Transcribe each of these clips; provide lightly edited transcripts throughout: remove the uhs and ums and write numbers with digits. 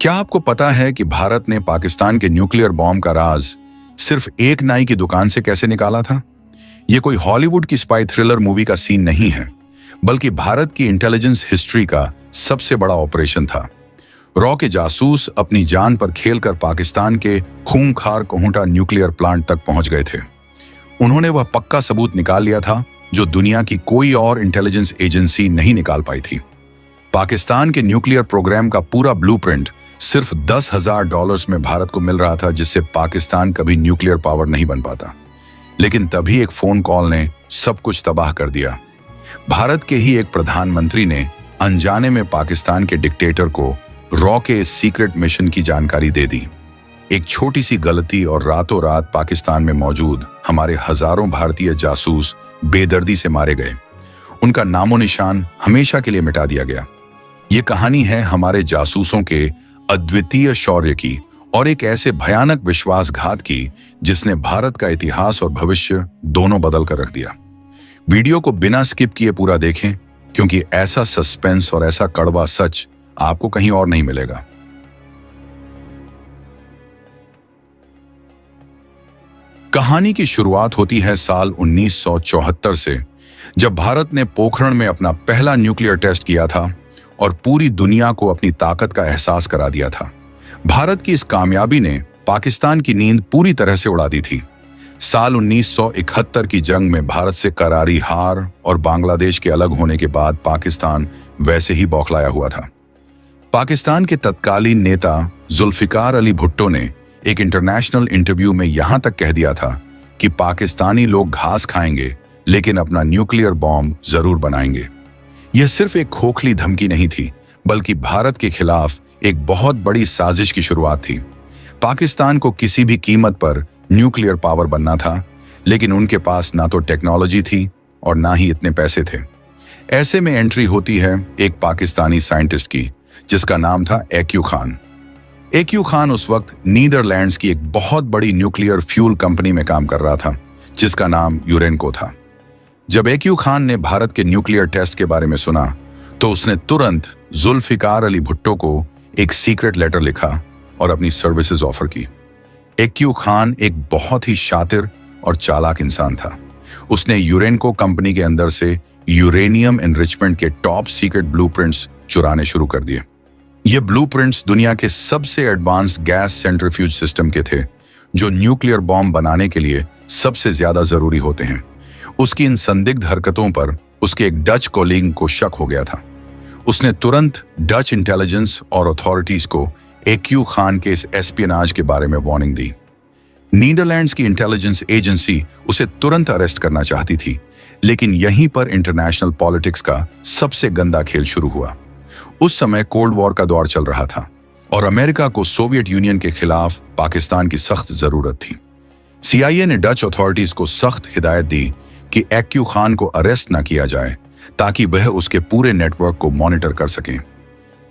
क्या आपको पता है कि भारत ने पाकिस्तान के न्यूक्लियर बॉम्ब का राज सिर्फ एक नाई की दुकान से कैसे निकाला था? यह कोई हॉलीवुड की स्पाई थ्रिलर मूवी का सीन नहीं है, बल्कि भारत की इंटेलिजेंस हिस्ट्री का सबसे बड़ा ऑपरेशन था। रॉ के जासूस अपनी जान पर खेलकर पाकिस्तान के खूंखार कोहटा न्यूक्लियर प्लांट तक पहुंच गए थे। उन्होंने वह पक्का सबूत निकाल लिया था जो दुनिया की कोई और इंटेलिजेंस एजेंसी नहीं निकाल पाई थी। पाकिस्तान के न्यूक्लियर प्रोग्राम का पूरा ब्लूप्रिंट सिर्फ $10,000 में भारत को मिल रहा था, जिससे पाकिस्तान कभी न्यूक्लियर पावर नहीं बन पाता। लेकिन तभी एक फोन कॉल ने सब कुछ तबाह कर दिया। भारत के ही एक प्रधानमंत्री ने अनजाने में पाकिस्तान के डिक्टेटर को रॉ के इस सीक्रेट मिशन की जानकारी दे दी। एक छोटी सी गलती और रातों रात पाकिस्तान में मौजूद हमारे हजारों भारतीय जासूस बेदर्दी से मारे गए। उनका नामो निशान हमेशा के लिए मिटा दिया गया। ये कहानी है हमारे जासूसों के अद्वितीय शौर्य की और एक ऐसे भयानक विश्वासघात की जिसने भारत का इतिहास और भविष्य दोनों बदल कर रख दिया। वीडियो को बिना स्किप किए पूरा देखें, क्योंकि ऐसा सस्पेंस और ऐसा कड़वा सच आपको कहीं और नहीं मिलेगा। कहानी की शुरुआत होती है साल 1974 से, जब भारत ने पोखरण में अपना पहला न्यूक्लियर टेस्ट किया था और पूरी दुनिया को अपनी ताकत का एहसास करा दिया था। भारत की इस कामयाबी ने पाकिस्तान की नींद पूरी तरह से उड़ा दी थी। साल 1971 की जंग में भारत से करारी हार और बांग्लादेश के अलग होने के बाद पाकिस्तान वैसे ही बौखलाया हुआ था। पाकिस्तान के तत्कालीन नेता जुल्फिकार अली भुट्टो ने एक इंटरनेशनल इंटरव्यू में यहां तक कह दिया था कि पाकिस्तानी लोग घास खाएंगे लेकिन अपना न्यूक्लियर बॉम्ब जरूर बनाएंगे। यह सिर्फ एक खोखली धमकी नहीं थी, बल्कि भारत के खिलाफ एक बहुत बड़ी साजिश की शुरुआत थी। पाकिस्तान को किसी भी कीमत पर न्यूक्लियर पावर बनना था, लेकिन उनके पास ना तो टेक्नोलॉजी थी और ना ही इतने पैसे थे। ऐसे में एंट्री होती है एक पाकिस्तानी साइंटिस्ट की, जिसका नाम था एक्यू खान। एक्यू खान उस वक्त नीदरलैंड्स की एक बहुत बड़ी न्यूक्लियर फ्यूल कंपनी में काम कर रहा था, जिसका नाम यूरेनको था। जब एक्यू खान ने भारत के न्यूक्लियर टेस्ट के बारे में सुना, तो उसने तुरंत जुल्फिकार अली भुट्टो को एक सीक्रेट लेटर लिखा और अपनी सर्विसेज ऑफर की। एक्यू खान एक बहुत ही शातिर और चालाक इंसान था। उसने यूरेनको कंपनी के अंदर से यूरेनियम एनरिचमेंट के टॉप सीक्रेट ब्लूप्रिंट्स चुराने शुरू कर दिए। ये ब्लूप्रिंट्स दुनिया के सबसे एडवांस्ड गैस सेंट्रीफ्यूज सिस्टम के थे, जो न्यूक्लियर बॉम्ब बनाने के लिए सबसे ज्यादा जरूरी होते हैं। उसकी इन संदिग्ध हरकतों पर उसके एक डच कोलीग को शक हो गया था। उसने तुरंत डच इंटेलिजेंस और अथॉरिटीज को एक्यू खान के इस एस्पियनाज के बारे में वार्निंग दी। नीदरलैंड्स की इंटेलिजेंस एजेंसी उसे तुरंत अरेस्ट करना चाहती थी, लेकिन यहीं पर इंटरनेशनल पॉलिटिक्स का सबसे गंदा खेल शुरू हुआ। उस समय कोल्ड वॉर का दौर चल रहा था और अमेरिका को सोवियत यूनियन के खिलाफ पाकिस्तान की सख्त जरूरत थी। CIA ने डच अथॉरिटीज को सख्त हिदायत दी कि एक्यू खान को अरेस्ट ना किया जाए, ताकि वह उसके पूरे नेटवर्क को मॉनिटर कर सकें।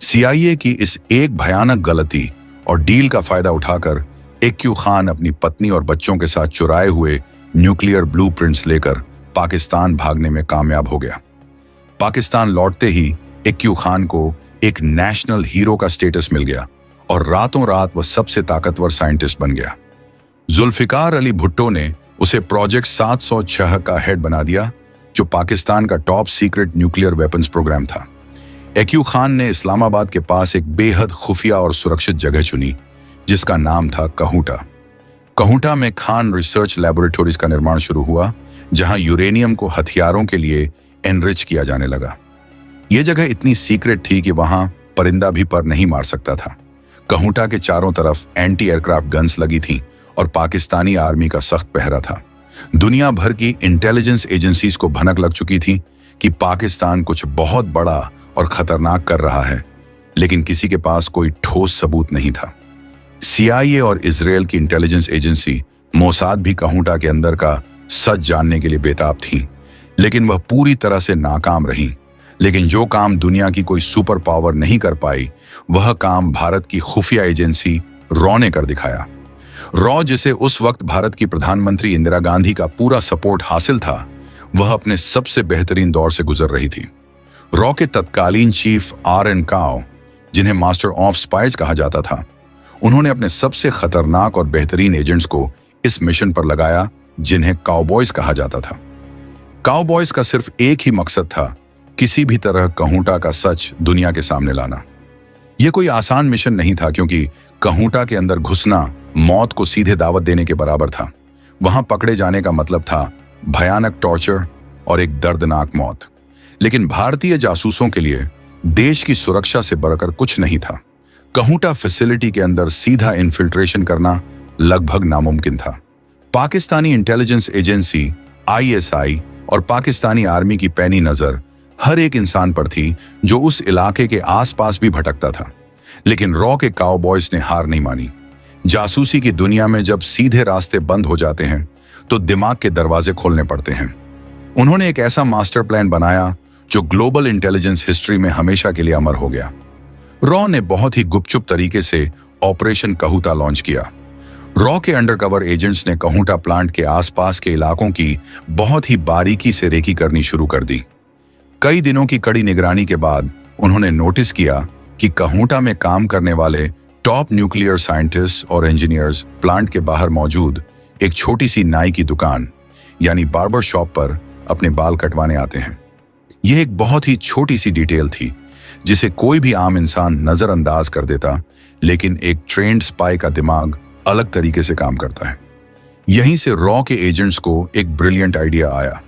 CIA की इस एक भयानक गलती और डील का फायदा उठाकर एक्यू खान अपनी पत्नी और बच्चों के साथ चुराए हुए न्यूक्लियर ब्लूप्रिंट्स लेकर पाकिस्तान भागने में कामयाब हो गया। पाकिस्तान लौटते ही एक्यू खान को एक नेशनल हीरो का स्टेटस मिल गया और रातों रात वह सबसे ताकतवर साइंटिस्ट बन गया। जुल्फिकार अली भुट्टो ने उसे प्रोजेक्ट 706 का हेड बना दिया, जो पाकिस्तान का top secret nuclear weapons program था। एक्यू खान ने इस्लामाबाद के पास एक बेहद खुफिया और सुरक्षित जगह चुनी, जिसका नाम था कहूटा। कहूटा में खान रिसर्च लैबोरेटरीज का निर्माण शुरू हुआ, जहां यूरेनियम को हथियारों के लिए एनरिच किया जाने लगा। यह जगह इतनी सीक्रेट थी कि वहां परिंदा भी पर नहीं मार सकता था। कहूटा के चारों तरफ एंटी एयरक्राफ्ट गन्स लगी थीं और पाकिस्तानी आर्मी का सख्त पहरा था। दुनिया भर की इंटेलिजेंस एजेंसीज को भनक लग चुकी थी कि पाकिस्तान कुछ बहुत बड़ा और खतरनाक कर रहा है, लेकिन किसी के पास कोई ठोस सबूत नहीं था। CIA और इजराइल की इंटेलिजेंस एजेंसी मोसाद भी कहूटा के अंदर का सच जानने के लिए बेताब थी, लेकिन वह पूरी तरह से नाकाम रही। लेकिन जो काम दुनिया की कोई सुपर पावर नहीं कर पाई, वह काम भारत की खुफिया एजेंसी रॉ ने कर दिखाया। रॉ, जिसे उस वक्त भारत की प्रधानमंत्री इंदिरा गांधी का पूरा सपोर्ट हासिल था, वह अपने सबसे बेहतरीन दौर से गुजर रही थी। रॉ के तत्कालीन चीफ RN काओ जिन्हें मास्टर ऑफ स्पाइज कहा जाता था। उन्होंने अपने सबसे खतरनाक और बेहतरीन एजेंट्स को इस मिशन पर लगाया, जिन्हें काउबॉयज कहा जाता था। काउबॉयज का सिर्फ एक ही मकसद था, किसी भी तरह कहूटा का सच दुनिया के सामने लाना। यह कोई आसान मिशन नहीं था, क्योंकि कहूटा के अंदर घुसना मौत को सीधे दावत देने के बराबर था। वहां पकड़े जाने का मतलब था भयानक टॉर्चर और एक दर्दनाक मौत। लेकिन भारतीय जासूसों के लिए देश की सुरक्षा से बढ़कर कुछ नहीं था। कहूटा फैसिलिटी के अंदर सीधा इन्फिल्ट्रेशन करना लगभग नामुमकिन था। पाकिस्तानी इंटेलिजेंस एजेंसी ISI और पाकिस्तानी आर्मी की पैनी नजर हर एक इंसान पर थी जो उस इलाके के आसपास भी भटकता था। लेकिन रॉ के काउबॉयज ने हार नहीं मानी। जासूसी की दुनिया में जब सीधे रास्ते बंद हो जाते हैं तो दिमाग के दरवाजे खोलने पड़ते हैं। उन्होंने एक ऐसा मास्टर प्लान बनाया जो ग्लोबल इंटेलिजेंस हिस्ट्री में हमेशा के लिए अमर हो गया। रॉ ने बहुत ही गुपचुप तरीके से ऑपरेशन कहूटा लॉन्च किया। रॉ के अंडरकवर एजेंट्स ने कहूटा प्लांट के आसपास के इलाकों की बहुत ही बारीकी से रेकी करनी शुरू कर दी। कई दिनों की कड़ी निगरानी के बाद उन्होंने नोटिस किया कि कहूटा में काम करने वाले टॉप न्यूक्लियर साइंटिस्ट और इंजीनियर्स प्लांट के बाहर मौजूद एक छोटी सी नाई की दुकान यानी बार्बर शॉप पर अपने बाल कटवाने आते हैं। यह एक बहुत ही छोटी सी डिटेल थी जिसे कोई भी आम इंसान नजरअंदाज कर देता, लेकिन एक ट्रेंड स्पाई का दिमाग अलग तरीके से काम करता है। यहीं से रॉ के एजेंट्स को एक ब्रिलियंट आइडिया आया।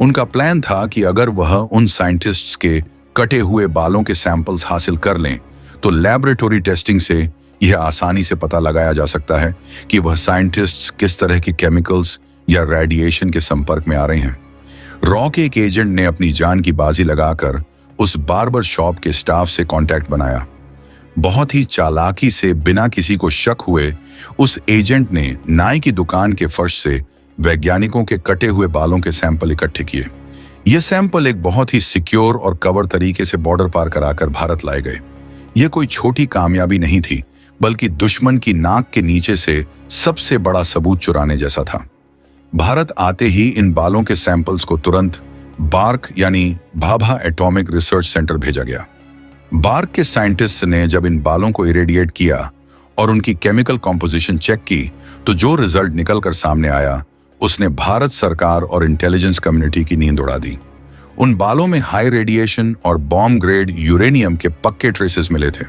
उनका प्लान था कि अगर वह उन साइंटिस्ट्स के कटे हुए बालों के सैंपल्स हासिल कर लें तो लैबोरेटरी टेस्टिंग से यह आसानी से पता लगाया जा सकता है कि वह साइंटिस्ट्स किस तरह की केमिकल्स या रेडिएशन के संपर्क में आ रहे हैं। रॉ के एक एजेंट ने अपनी जान की बाजी लगाकर उस बार्बर शॉप के स्टाफ से कांटेक्ट बनाया। बहुत ही चालाकी से, बिना किसी को शक हुए, उस एजेंट ने नाई की दुकान के फर्श से वैज्ञानिकों के कटे हुए बालों के सैंपल इकट्ठे किए। ये सैंपल एक बहुत ही सिक्योर और कवर तरीके से बॉर्डर पार कराकर भारत लाए गए। यह कोई छोटी कामयाबी नहीं थी, बल्कि दुश्मन की नाक के नीचे से सबसे बड़ा सबूत चुराने जैसा था। भारत आते ही इन बालों के सैंपल्स को तुरंत बार्क यानी भाभा एटॉमिक रिसर्च सेंटर भेजा गया। बार्क के साइंटिस्ट ने जब इन बालों को इरेडिएट किया और उनकी केमिकल कॉम्पोजिशन चेक की तो जो रिजल्ट निकलकर सामने आया उसने भारत सरकार और इंटेलिजेंस कम्युनिटी की नींद उड़ा दी। उन बालों में हाई रेडिएशन और बॉम्ब ग्रेड यूरेनियम के पक्के ट्रेसेस मिले थे।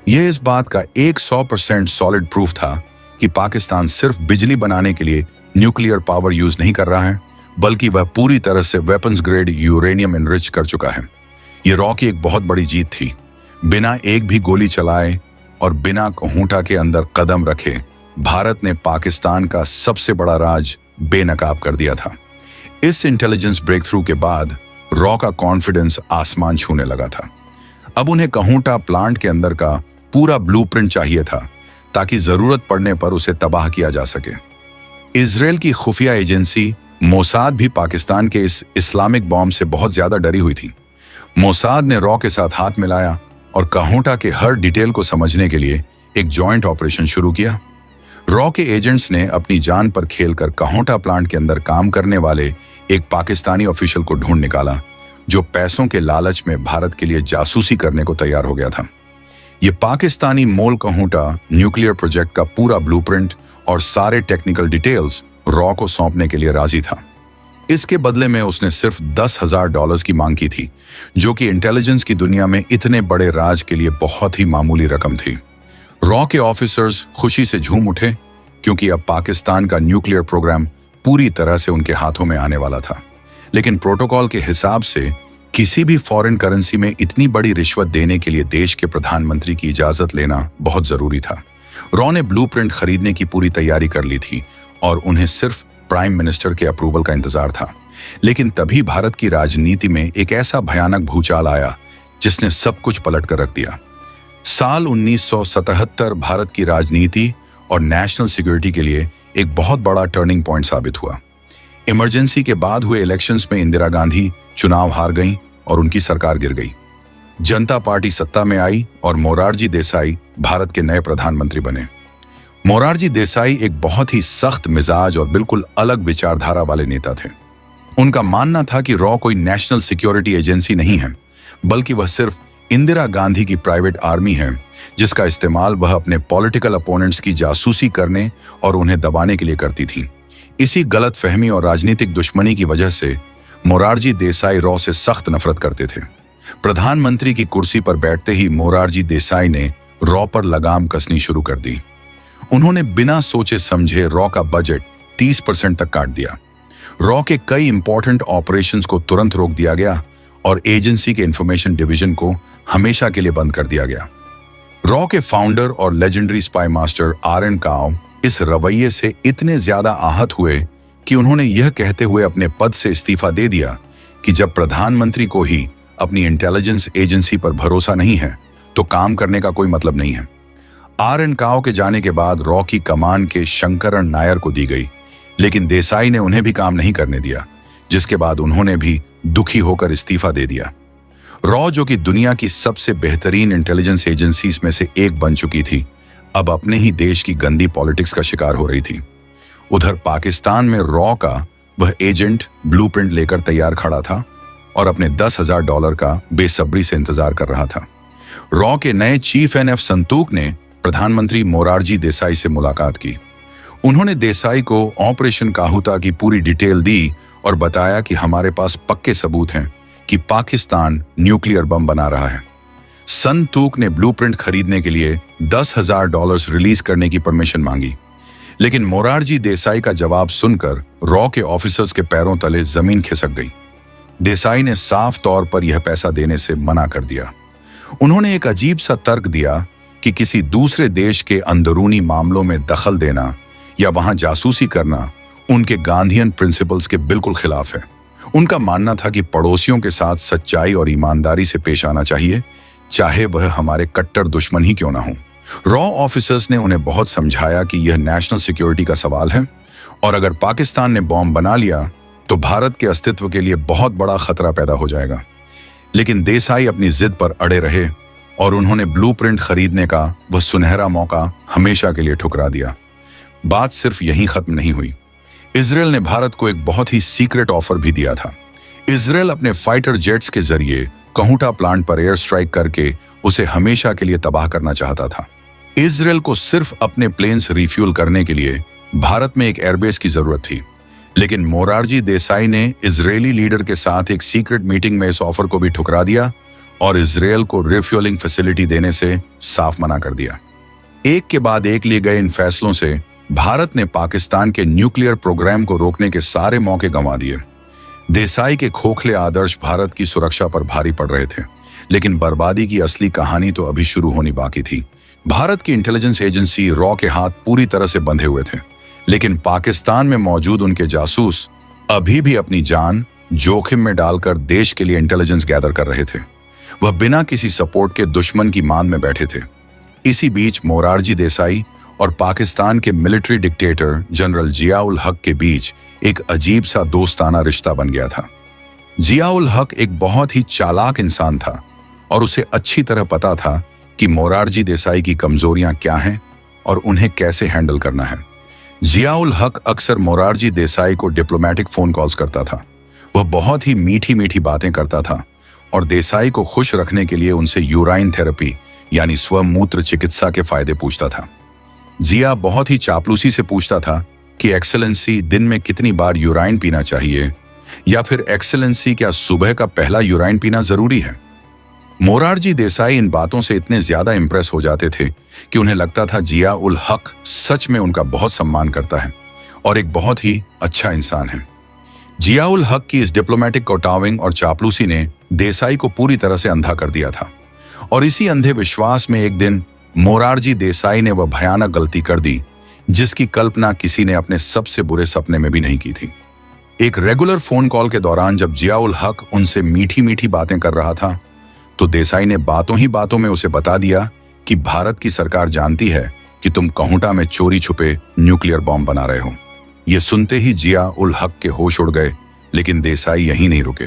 यह इस बात का 100% सॉलिड प्रूफ था कि पाकिस्तान सिर्फ बिजली बनाने के लिए न्यूक्लियर पावर यूज नहीं कर रहा है, बल्कि वह पूरी तरह से वेपन्स ग्रेड यूरेनियम एनरिच कर चुका है। यह रॉ की एक बहुत बड़ी जीत थी। बिना एक भी गोली चलाए और बिना कहूटा के अंदर कदम रखे भारत ने पाकिस्तान का सबसे बड़ा राज बेनकाब कर दिया था। इस इंटेलिजेंस ब्रेक थ्रू के बाद रॉ का कॉन्फिडेंस आसमान छूने लगा था। अब उन्हें कहूटा प्लांट के अंदर का पूरा ब्लूप्रिंट चाहिए था ताकि जरूरत पड़ने पर उसे तबाह किया जा सके। इजराइल की खुफिया एजेंसी मोसाद भी पाकिस्तान के इस इस्लामिक बॉम्ब से बहुत ज्यादा डरी हुई थी। मोसाद ने रॉ के साथ हाथ मिलाया और कहूटा के हर डिटेल को समझने के लिए एक जॉइंट ऑपरेशन शुरू किया। रॉ के एजेंट्स ने अपनी जान पर खेलकर कहूटा प्लांट के अंदर काम करने वाले एक पाकिस्तानी ऑफिशियल को ढूंढ निकाला जो पैसों के लालच में भारत के लिए जासूसी करने को तैयार हो गया था। यह पाकिस्तानी मोल कहूटा न्यूक्लियर प्रोजेक्ट का पूरा ब्लूप्रिंट और सारे टेक्निकल डिटेल्स रॉ को सौंपने के लिए राजी था। इसके बदले में उसने सिर्फ $10,000 की मांग की थी, जो कि इंटेलिजेंस की दुनिया में इतने बड़े राज के लिए बहुत ही मामूली रकम थी। रॉ के ऑफिसर्स खुशी से झूम उठे क्योंकि अब पाकिस्तान का न्यूक्लियर प्रोग्राम पूरी तरह से उनके हाथों में आने वाला था। लेकिन प्रोटोकॉल के हिसाब से किसी भी फॉरेन करेंसी में इतनी बड़ी रिश्वत देने के लिए देश के प्रधानमंत्री की इजाजत लेना बहुत जरूरी था। रॉ ने ब्लूप्रिंट खरीदने की पूरी तैयारी कर ली थी और उन्हें सिर्फ प्राइम मिनिस्टर के अप्रूवल का इंतजार था। लेकिन तभी भारत की राजनीति में एक ऐसा भयानक भूचाल आया जिसने सब कुछ पलट कर रख दिया। साल 1977 भारत की राजनीति और नेशनल सिक्योरिटी के लिए एक बहुत बड़ा टर्निंग पॉइंट साबित हुआ। इमरजेंसी के बाद हुए इलेक्शंस में इंदिरा गांधी चुनाव हार गईं और उनकी सरकार गिर गई। जनता पार्टी सत्ता में आई और मोरारजी देसाई भारत के नए प्रधानमंत्री बने। मोरारजी देसाई एक बहुत ही सख्त मिजाज और बिल्कुल अलग विचारधारा वाले नेता थे। उनका मानना था कि रॉ कोई नेशनल सिक्योरिटी एजेंसी नहीं है, बल्कि वह सिर्फ इंदिरा गांधी की प्राइवेट आर्मी है, जिसका इस्तेमाल वह अपने पॉलिटिकल अपोनेंट्स की जासूसी करने और उन्हें दबाने के लिए करती थी। इसी गलत फहमी और राजनीतिक दुश्मनी की वजह से मोरारजी देसाई रॉ से सख्त नफरत करते थे। प्रधानमंत्री की कुर्सी पर बैठते ही मोरारजी देसाई ने रॉ पर लगाम कसनी शुरू कर दी। उन्होंने बिना सोचे समझे रॉ का बजट 30% तक काट दिया। रॉ के कई इंपॉर्टेंट ऑपरेशंस को तुरंत रोक दिया गया और एजेंसी के इंफॉर्मेशन डिवीजन को हमेशा के लिए बंद कर दिया गया। रॉ के फाउंडर और लेजेंडरी स्पाई मास्टर आर.एन. काओ इस रवैये से इतने ज्यादा आहत हुए कि उन्होंने यह कहते हुए अपने पद से इस्तीफा दे दिया कि जब प्रधानमंत्री को ही अपनी इंटेलिजेंस एजेंसी पर भरोसा नहीं है तो काम करने का कोई मतलब नहीं है। आर.एन. काओ के जाने के बाद रॉ की कमान के शंकरन नायर को दी गई, लेकिन देसाई ने उन्हें भी काम नहीं करने दिया, जिसके बाद उन्होंने भी दुखी होकर इस्तीफा दे दिया। रॉ, जो कि दुनिया की सबसे बेहतरीन इंटेलिजेंस एजेंसीज में से एक बन चुकी थी, अब अपने ही देश की गंदी पॉलिटिक्स का शिकार हो रही थी। उधर पाकिस्तान में रॉ का वह एजेंट ब्लूप्रिंट लेकर तैयार खड़ा था और अपने $10,000 का बेसब्री से इंतजार कर रहा था। रॉ के नए चीफ एनएफ संतूक ने प्रधानमंत्री मोरारजी देसाई से मुलाकात की। उन्होंने देसाई को ऑपरेशन काहुता की पूरी डिटेल दी और बताया कि हमारे पास पक्के सबूत हैं कि पाकिस्तान न्यूक्लियर बम बना रहा है। संतूक ने ब्लूप्रिंट खरीदने के लिए $10,000 रिलीज करने की परमिशन मांगी, लेकिन मोरारजी देसाई का जवाब सुनकर रॉ के ऑफिसर्स के पैरों तले जमीन खिसक गई। देसाई ने साफ तौर पर यह पैसा देने से मना कर दिया। उन्होंने एक अजीब सा तर्क दिया कि किसी दूसरे देश के अंदरूनी मामलों में दखल देना या वहां जासूसी करना उनके गांधीयन प्रिंसिपल्स के बिल्कुल खिलाफ है। उनका मानना था कि पड़ोसियों के साथ सच्चाई और ईमानदारी से पेश आना चाहिए, चाहे वह हमारे कट्टर दुश्मन ही क्यों ना हो। रॉ ऑफिसर्स ने उन्हें बहुत समझाया कि यह नेशनल सिक्योरिटी का सवाल है और अगर पाकिस्तान ने बॉम्ब बना लिया तो भारत के अस्तित्व के लिए बहुत बड़ा खतरा पैदा हो जाएगा। लेकिन देसाई अपनी जिद पर अड़े रहे और उन्होंने ब्लूप्रिंट खरीदने का वह सुनहरा मौका हमेशा के लिए ठुकरा दिया। बात सिर्फ यहीं खत्म नहीं हुई। इजराइल ने भारत को एक बहुत ही सीक्रेट ऑफर भी दिया था। इजराइल अपने फाइटर जेट्स के जरिए कहूटा प्लांट पर एयर स्ट्राइक करके उसे हमेशा के लिए तबाह करना चाहता था। इजराइल को सिर्फ अपने प्लेन्स रिफ्यूल करने के लिए भारत में एक एयरबेस की जरूरत थी, लेकिन मोरारजी देसाई ने इजरायली लीडर के साथ एक सीक्रेट मीटिंग में इस ऑफर को भी ठुकरा दिया और इजराइल को रिफ्यूलिंग फैसिलिटी देने से साफ मना कर दिया। एक के बाद एक लिए गए इन फैसलों से भारत ने पाकिस्तान के न्यूक्लियर प्रोग्राम को रोकने के सारे मौके गंवा दिए। देसाई के खोखले आदर्श भारत की सुरक्षा पर भारी पड़ रहे थे, लेकिन बर्बादी की असली कहानी तो अभी शुरू होनी बाकी थी। भारत की इंटेलिजेंस एजेंसी रॉ के हाथ पूरी तरह से बंधे हुए थे, लेकिन पाकिस्तान में मौजूद उनके जासूस अभी भी अपनी जान जोखिम में डालकर देश के लिए इंटेलिजेंस गैदर कर रहे थे। वह बिना किसी सपोर्ट के दुश्मन की मान में बैठे थे। इसी बीच मोरारजी देसाई और पाकिस्तान के मिलिट्री डिक्टेटर जनरल जिया-उल हक के बीच एक अजीब सा दोस्ताना रिश्ता बन गया था। जिया-उल हक एक बहुत ही चालाक इंसान था और उसे अच्छी तरह पता था कि मोरारजी देसाई की कमजोरियां क्या हैं और उन्हें कैसे हैंडल करना है। जिया-उल हक अक्सर मोरारजी देसाई को डिप्लोमेटिक फोन कॉल्स करता था। वह बहुत ही मीठी मीठी बातें करता था और देसाई को खुश रखने के लिए उनसे यूराइन थेरेपी यानी स्वमूत्र चिकित्सा के फायदे पूछता था। जिया बहुत ही चापलूसी से पूछता था कि एक्सेलेंसी दिन में कितनी बार यूराइन पीना चाहिए, या फिर एक्सेलेंसी क्या सुबह का पहला यूराइन पीना जरूरी है। मोरारजी देसाई इन बातों से इतने ज्यादा इंप्रेस हो जाते थे कि उन्हें लगता था जिया-उल हक सच में उनका बहुत सम्मान करता है और एक बहुत ही अच्छा इंसान है। जिया-उल हक की इस डिप्लोमेटिक कोटाविंग और चापलूसी ने देसाई को पूरी तरह से अंधा कर दिया था और इसी अंधे विश्वास में एक दिन मोरारजी देसाई ने वह भयानक गलती कर दी जिसकी कल्पना किसी ने अपने सबसे बुरे सपने में भी नहीं की थी। एक रेगुलर फोन कॉल के दौरान जब जिया-उल हक उनसे मीठी मीठी बातें कर रहा था तो देसाई ने बातों ही बातों में उसे बता दिया कि भारत की सरकार जानती है कि तुम कहूटा में चोरी छुपे न्यूक्लियर बॉम्ब बना रहे हो। यह सुनते ही जिया-उल हक के होश उड़ गए, लेकिन देसाई यहीं नहीं रुके।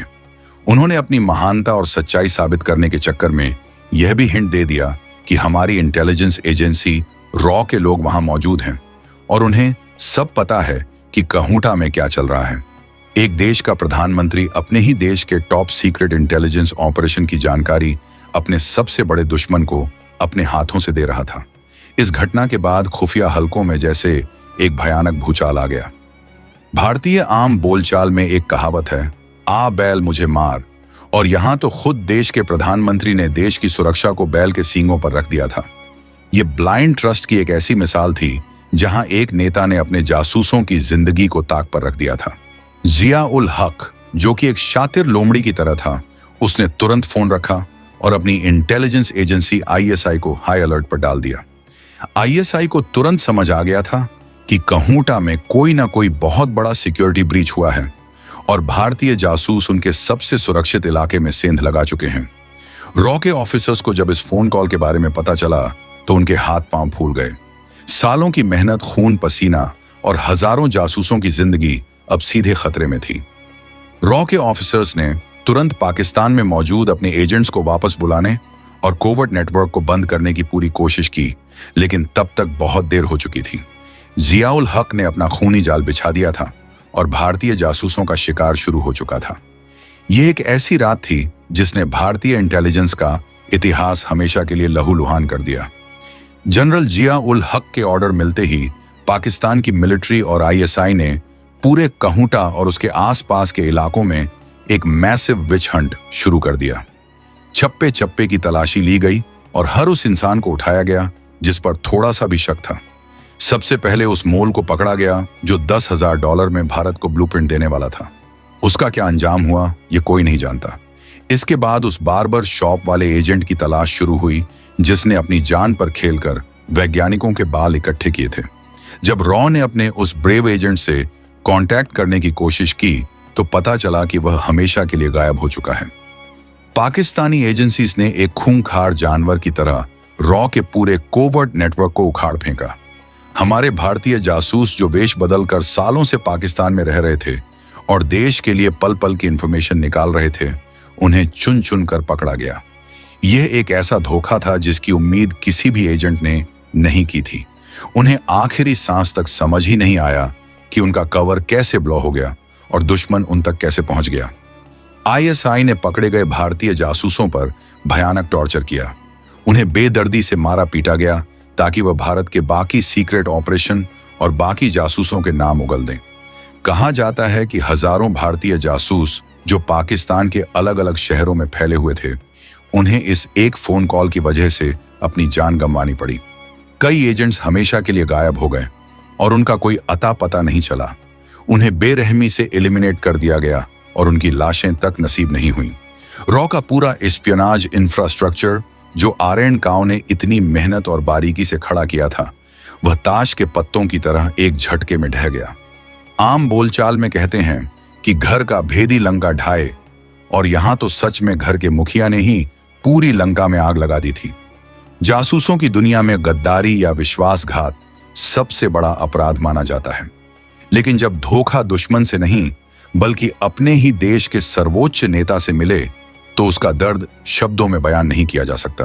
उन्होंने अपनी महानता और सच्चाई साबित करने के चक्कर में यह भी हिंट दे दिया कि हमारी इंटेलिजेंस एजेंसी रॉ के लोग वहां मौजूद हैं और उन्हें सब पता है कि कहूटा में क्या चल रहा है। एक देश का प्रधानमंत्री अपने ही देश के टॉप सीक्रेट इंटेलिजेंस ऑपरेशन की जानकारी अपने सबसे बड़े दुश्मन को अपने हाथों से दे रहा था। इस घटना के बाद खुफिया हलकों में जैसे एक भयानक भूचाल आ गया। भारतीय आम बोलचाल में एक कहावत है, आ बैल मुझे मार, और यहां तो खुद देश के प्रधानमंत्री ने देश की सुरक्षा को बैल के सींगों पर रख दिया था। यह ब्लाइंड ट्रस्ट की एक ऐसी मिसाल थी जहां एक नेता ने अपने जासूसों की जिंदगी को ताक पर रख दिया था। जिया उल हक, जो कि एक शातिर लोमड़ी की तरह था, उसने तुरंत फोन रखा और अपनी इंटेलिजेंस एजेंसी आईएसआई को हाई अलर्ट पर डाल दिया। आईएसआई को तुरंत समझ आ गया था कि कहूटा में कोई ना कोई बहुत बड़ा सिक्योरिटी ब्रीच हुआ है और भारतीय जासूस उनके सबसे सुरक्षित इलाके में सेंध लगा चुके हैं। रॉ के ऑफिसर्स को जब इस फोन कॉल के बारे में पता चला तो उनके हाथ पांव फूल गए। सालों की मेहनत, खून पसीना और हजारों जासूसों की जिंदगी अब सीधे खतरे में थी। रॉ के ऑफिसर्स ने तुरंत पाकिस्तान में मौजूद अपने एजेंट्स को वापस बुलाने और कोवर्ट नेटवर्क को बंद करने की पूरी कोशिश की, लेकिन तब तक बहुत देर हो चुकी थी। जिया उल हक ने अपना खूनी जाल बिछा दिया था और भारतीय जासूसों का शिकार शुरू हो चुका था। यह एक ऐसी रात थी जिसने भारतीय इंटेलिजेंस का इतिहास हमेशा के लिए लहूलुहान कर दिया। जनरल जिया उल हक के ऑर्डर मिलते ही पाकिस्तान की मिलिट्री और आईएसआई ने पूरे कहूटा और उसके आसपास के इलाकों में एक मैसिव विच हंट शुरू कर दिया। छप्पे छप्पे की तलाशी ली गई और हर उस इंसान को उठाया गया जिस पर थोड़ा सा भी शक था। सबसे पहले उस मोल को पकड़ा गया जो $10,000 में भारत को ब्लूप्रिंट देने वाला था। उसका क्या अंजाम हुआ ये कोई नहीं जानता। इसके बाद उस बार्बर शॉप वाले एजेंट की तलाश शुरू हुई जिसने अपनी जान पर खेलकर वैज्ञानिकों के बाल इकट्ठे किए थे। जब रॉ ने अपने उस ब्रेव एजेंट से कांटेक्ट करने की कोशिश की तो पता चला कि वह हमेशा के लिए गायब हो चुका है। पाकिस्तानी एजेंसीज ने एक खूंखार जानवर की तरह रॉ के पूरे कोवर्ट नेटवर्क को उखाड़ फेंका। हमारे भारतीय जासूस जो वेश बदलकर सालों से पाकिस्तान में रह रहे थे और देश के लिए पल पल की इंफॉर्मेशन निकाल रहे थे, उन्हें चुन चुन कर पकड़ा गया। यह एक ऐसा धोखा था जिसकी उम्मीद किसी भी एजेंट ने नहीं की थी। उन्हें आखिरी सांस तक समझ ही नहीं आया कि उनका कवर कैसे ब्लॉ हो गया और दुश्मन उन तक कैसे पहुंच गया। आईएसआई ने पकड़े गए भारतीय जासूसों पर भयानक टॉर्चर किया। उन्हें बेदर्दी से मारा पीटा गया ताकि वह भारत के बाकी सीक्रेट ऑपरेशन और बाकी जासूसों के नाम उगल दें। कहा जाता है कि हजारों भारतीय जासूस जो पाकिस्तान के अलग अलग शहरों में फैले हुए थे, उन्हें इस एक फोन कॉल की वजह से अपनी जान गंवानी पड़ी। कई एजेंट्स हमेशा के लिए गायब हो गए और उनका कोई अता पता नहीं चला। उन्हें बेरहमी से एलिमिनेट कर दिया गया और उनकी लाशें तक नसीब नहीं हुई। रॉ का पूरा एस्पियोनाज इंफ्रास्ट्रक्चर जो आर.एन. काओ ने इतनी मेहनत और बारीकी से खड़ा किया था, वह ताश के पत्तों की तरह एक झटके में ढह गया। आम बोलचाल में कहते हैं कि घर का भेदी लंका ढाए, और यहां तो सच में घर के मुखिया ने ही पूरी लंका में आग लगा दी थी। जासूसों की दुनिया में गद्दारी या विश्वासघात सबसे बड़ा अपराध माना जाता है, लेकिन जब धोखा दुश्मन से नहीं बल्कि अपने ही देश के सर्वोच्च नेता से मिले तो उसका दर्द शब्दों में बयान नहीं किया जा सकता।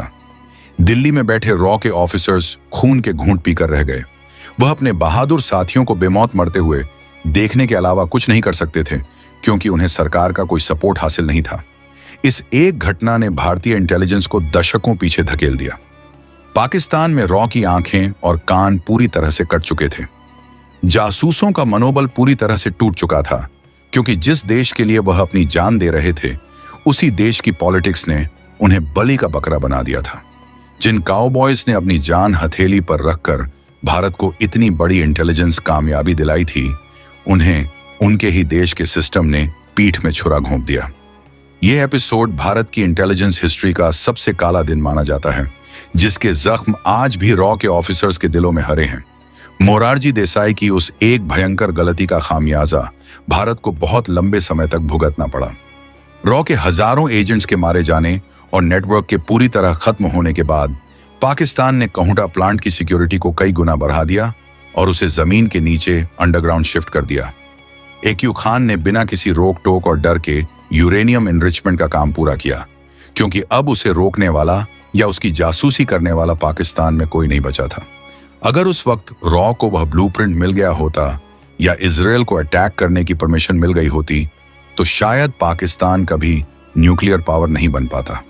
दिल्ली में बैठे रॉ के ऑफिसर्स खून के घूंट पीकर रह गए। वह अपने बहादुर साथियों को बेमौत मरते हुए देखने के अलावा कुछ नहीं कर सकते थे, क्योंकि उन्हें सरकार का कोई सपोर्ट हासिल नहीं था। इस एक घटना ने भारतीय इंटेलिजेंस को दशकों पीछे धकेल दिया। पाकिस्तान में रॉ की आंखें और कान पूरी तरह से कट चुके थे। जासूसों का मनोबल पूरी तरह से टूट चुका था, क्योंकि जिस देश के लिए वह अपनी जान दे रहे थे, उसी देश की पॉलिटिक्स ने उन्हें बलि का बकरा बना दिया था। जिन काउबॉयज ने अपनी जान हथेली पर रखकर भारत को इतनी बड़ी इंटेलिजेंस कामयाबी दिलाई थी, उन्हें उनके ही देश के सिस्टम ने पीठ में छुरा घोंप दिया। यह एपिसोड भारत की इंटेलिजेंस हिस्ट्री का सबसे काला दिन माना जाता है, जिसके जख्म आज भी रॉ के ऑफिसर्स के दिलों में हरे हैं। मोरारजी देसाई की उस एक भयंकर गलती का खामियाजा भारत को बहुत लंबे समय तक भुगतना पड़ा। रॉ के हजारों एजेंट्स के मारे जाने और नेटवर्क के पूरी तरह खत्म होने के बाद पाकिस्तान ने कहूटा प्लांट की सिक्योरिटी को कई गुना बढ़ा दिया और उसे जमीन के नीचे अंडरग्राउंड शिफ्ट कर दिया। AQ खान ने बिना किसी रोक टोक और डर के यूरेनियम एनरिचमेंट का काम पूरा किया, क्योंकि अब उसे रोकने वाला या उसकी जासूसी करने वाला पाकिस्तान में कोई नहीं बचा था। अगर उस वक्त रॉ को वह ब्लूप्रिंट मिल गया होता या इजराइल को अटैक करने की परमिशन मिल गई होती, तो शायद पाकिस्तान कभी न्यूक्लियर पावर नहीं बन पाता।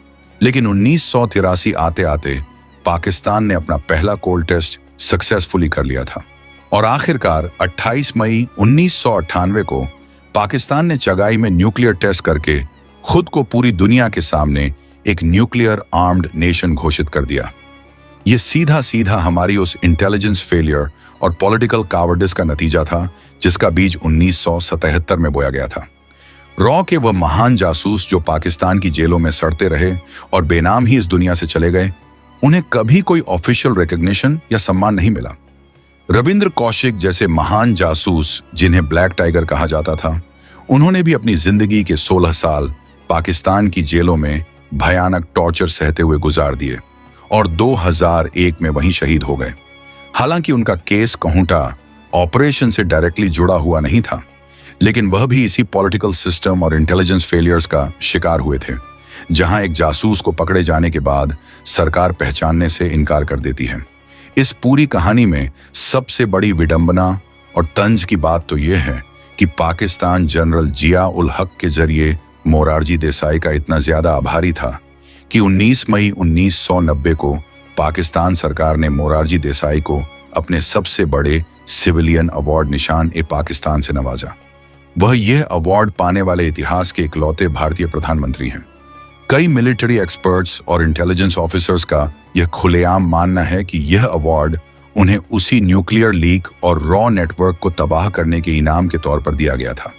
लेकिन 1983 आते आते पाकिस्तान ने अपना पहला कोल्ड टेस्ट सक्सेसफुली कर लिया था और आखिरकार 28 मई 1998 को पाकिस्तान ने चगाई में न्यूक्लियर टेस्ट करके खुद को पूरी दुनिया के सामने एक न्यूक्लियर आर्म्ड नेशन घोषित कर दिया। ये सीधा सीधा हमारी उस इंटेलिजेंस फेलियर और पॉलिटिकल कावर्डिस का नतीजा था जिसका बीज 1977 में बोया गया था। रॉ के वह महान जासूस जो पाकिस्तान की जेलों में सड़ते रहे और बेनाम ही इस दुनिया से चले गए, उन्हें कभी कोई ऑफिशियल रिकॉग्निशन या सम्मान नहीं मिला। रविंद्र कौशिक जैसे महान जासूस जिन्हें ब्लैक टाइगर कहा जाता था, उन्होंने भी अपनी जिंदगी के 16 साल पाकिस्तान की जेलों में भयानक टॉर्चर सहते हुए गुजार दिए और 2001 में वहीं शहीद हो गए। हालांकि उनका केस कहूंटा ऑपरेशन से डायरेक्टली जुड़ा हुआ नहीं था, लेकिन वह भी इसी पॉलिटिकल सिस्टम और इंटेलिजेंस फेलियर्स का शिकार हुए थे, जहां एक जासूस को पकड़े जाने के बाद सरकार पहचानने से इनकार कर देती है। इस पूरी कहानी में सबसे बड़ी विडंबना और तंज की बात तो यह है कि पाकिस्तान जनरल जिया उल हक के जरिए मोरारजी देसाई का इतना ज्यादा आभारी था कि 19 मई 1990 को पाकिस्तान सरकार ने मोरारजी देसाई को अपने सबसे बड़े सिविलियन अवार्ड निशान-ए-पाकिस्तान से नवाजा। वह यह अवार्ड पाने वाले इतिहास के इकलौते भारतीय प्रधानमंत्री हैं। कई मिलिट्री एक्सपर्ट्स और इंटेलिजेंस ऑफिसर्स का यह खुलेआम मानना है कि यह अवार्ड उन्हें उसी न्यूक्लियर लीक और रॉ नेटवर्क को तबाह करने के इनाम के तौर पर दिया गया था।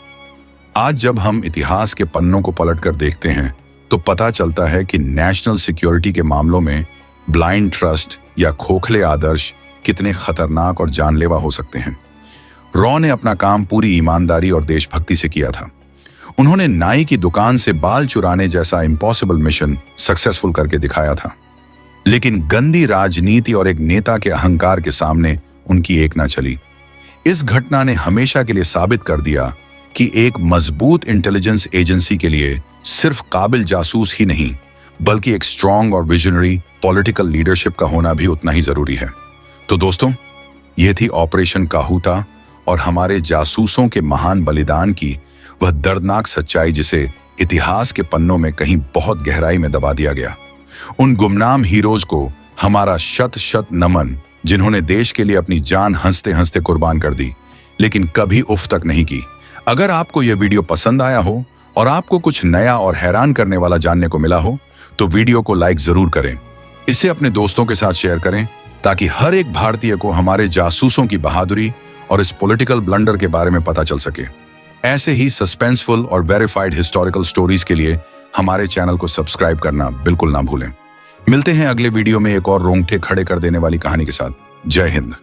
आज जब हम इतिहास के पन्नों को पलटकर देखते हैं तो पता चलता है कि नेशनल सिक्योरिटी के मामलों में ब्लाइंड ट्रस्ट या खोखले आदर्श कितने खतरनाक और जानलेवा हो सकते हैं। रॉ ने अपना काम पूरी ईमानदारी और देशभक्ति से किया था। उन्होंने नाई की दुकान से बाल चुराने जैसा इम्पॉसिबल मिशन सक्सेसफुल करके दिखाया था, लेकिन गंदी राजनीति और एक नेता के अहंकार के सामने उनकी एक ना चली। इस घटना ने हमेशा के लिए साबित कर दिया कि एक मजबूत इंटेलिजेंस एजेंसी के लिए सिर्फ काबिल जासूस ही नहीं, बल्कि एक स्ट्रॉन्ग और विजनरी पॉलिटिकल लीडरशिप का होना भी उतना ही जरूरी है। तो दोस्तों, यह थी ऑपरेशन काहूता और हमारे जासूसों के महान बलिदान की वह दर्दनाक सच्चाई जिसे इतिहास के पन्नों में कहीं बहुत गहराई में दबा दिया गया। उन गुमनाम हीरोज को हमारा शत शत नमन, जिन्होंने देश के लिए अपनी जान हंसते हंसते कुर्बान कर दी, लेकिन कभी उफ तक नहीं की। अगर आपको यह वीडियो पसंद आया हो और आपको कुछ नया और हैरान करने वाला जानने को मिला हो तो वीडियो को लाइक जरूर करें। इसे अपने दोस्तों के साथ शेयर करें ताकि हर एक भारतीय को हमारे जासूसों की बहादुरी और इस पॉलिटिकल ब्लंडर के बारे में पता चल सके। ऐसे ही सस्पेंसफुल और वेरीफाइड हिस्टोरिकल स्टोरीज के लिए हमारे चैनल को सब्सक्राइब करना बिल्कुल ना भूलें। मिलते हैं अगले वीडियो में एक और रोंगटे खड़े कर देने वाली कहानी के साथ। जय हिंद।